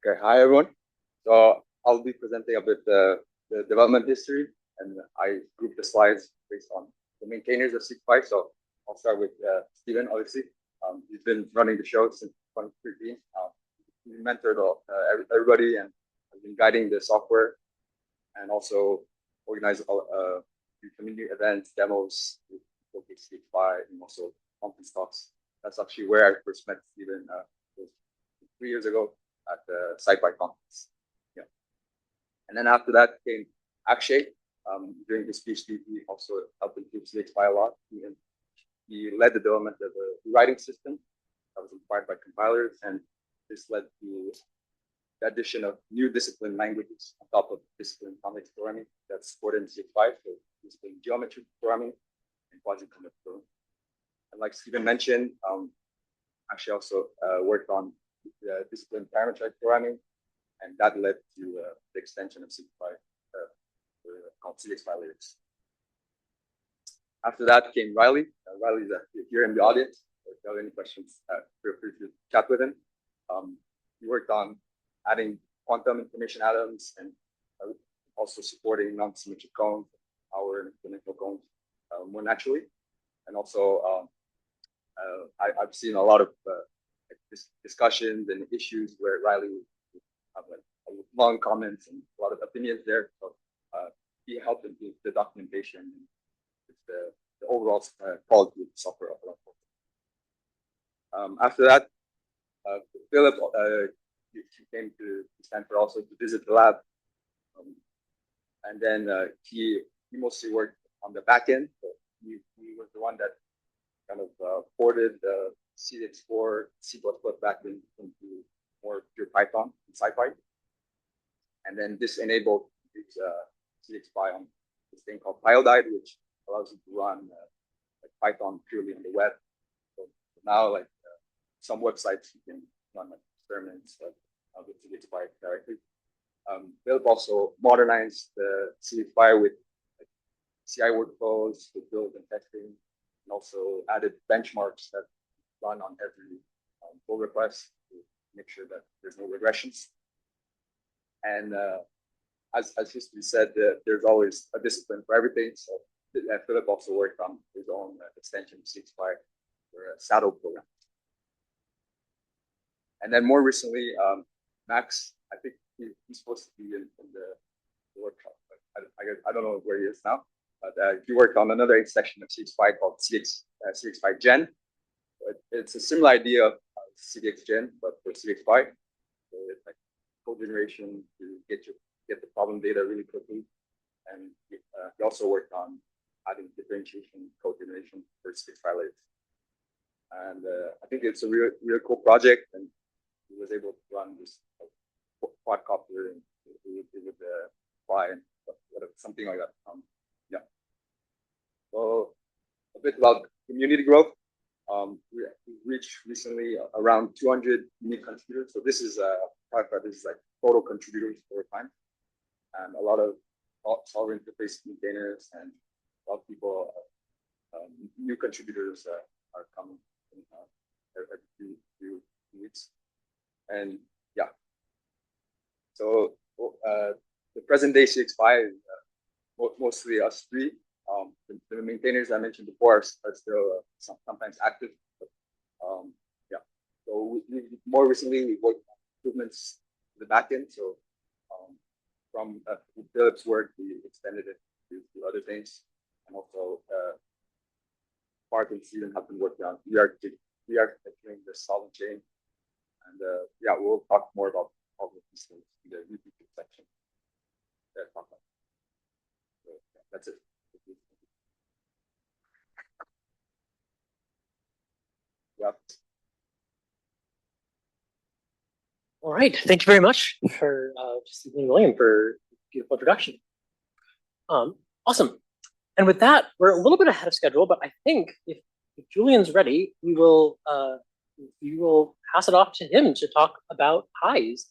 Okay, hi everyone. So I'll be presenting a bit the development history, and I grouped the slides based on the maintainers of CVXPY. So I'll start with Steven, obviously. He's been running the show since 2013. He mentored everybody and has been guiding the software and also organized community events, demos, showcase CVXPY, and also conference talks. That's actually where I first met Steven 3 years ago at the SciPy conference. Yeah. And then after that came Akshay. During his PhD, he also helped improve CVXPY a lot. He led the development of a writing system that was inspired by compilers, and this led to the addition of new discipline languages on top of discipline convex programming that's supported in CVXPY, so discipline geometry programming and quasi-convex programming. And like Steven mentioned, Akshay also worked on discipline parametric programming, and that led to the extension of CVXPY called CVXPY lyrics. After that came Riley. Riley's here in the audience. If you have any questions, feel free to chat with him. He worked on adding quantum information atoms and also supporting non-symmetric cones, our exponential cones more naturally. And also, I've seen a lot of discussions and issues where Riley would have long comments and a lot of opinions there. So he helped improve the documentation and the overall quality of the software. After that, Philip he came to Stanford also to visit the lab, and then he mostly worked on the back end. So he was the one that kind of ported the CVX4 C++ back into more pure Python and SciPy. And then this enabled CVXPY on this thing called Pyodide, which allows you to run like Python purely on the web. So now, like some websites, you can run like experiments with CVXPY directly. Philip also modernized the CVXPY with like, CI workflows for build and testing, and also added benchmarks that run on every pull request to make sure that there's no regressions. And as history said, there's always a discipline for everything. So Philip also worked on his own extension of CVXPY for a saddle program. And then more recently, Max, I think he's supposed to be in the workshop. But I don't know where he is now. But he worked on another extension of CVXPY called CVXPY Gen. It's a similar idea of CVX Gen, but for CVXPY. So it's like code generation to get the problem data really quickly. And he also worked on adding differentiation code generation for CVXPY layers. And I think it's a real cool project, and he was able to run this quadcopter and with the fly and something like that. Yeah. So a bit about community growth. We reached recently around 200 unique contributors. So this is like total contributors over time, and a lot of solver interface maintainers and a lot of people, new contributors are coming in every few weeks. And yeah, so the present day CVXPY is mostly us three. The maintainers I mentioned before are still sometimes active. But, yeah, so more recently we worked on improvements to the backend. So from Philip's work, we extended it to other things, and also Park and Steven have been working on re-architecturing the solid chain. And yeah, we'll talk more about all of these things in the YouTube section. So, yeah, that's it. Yeah. All right. Thank you very much for Stephen and William for a beautiful introduction. Awesome. And with that, we're a little bit ahead of schedule, but I think if Julian's ready, we will pass it off to him to talk about highs.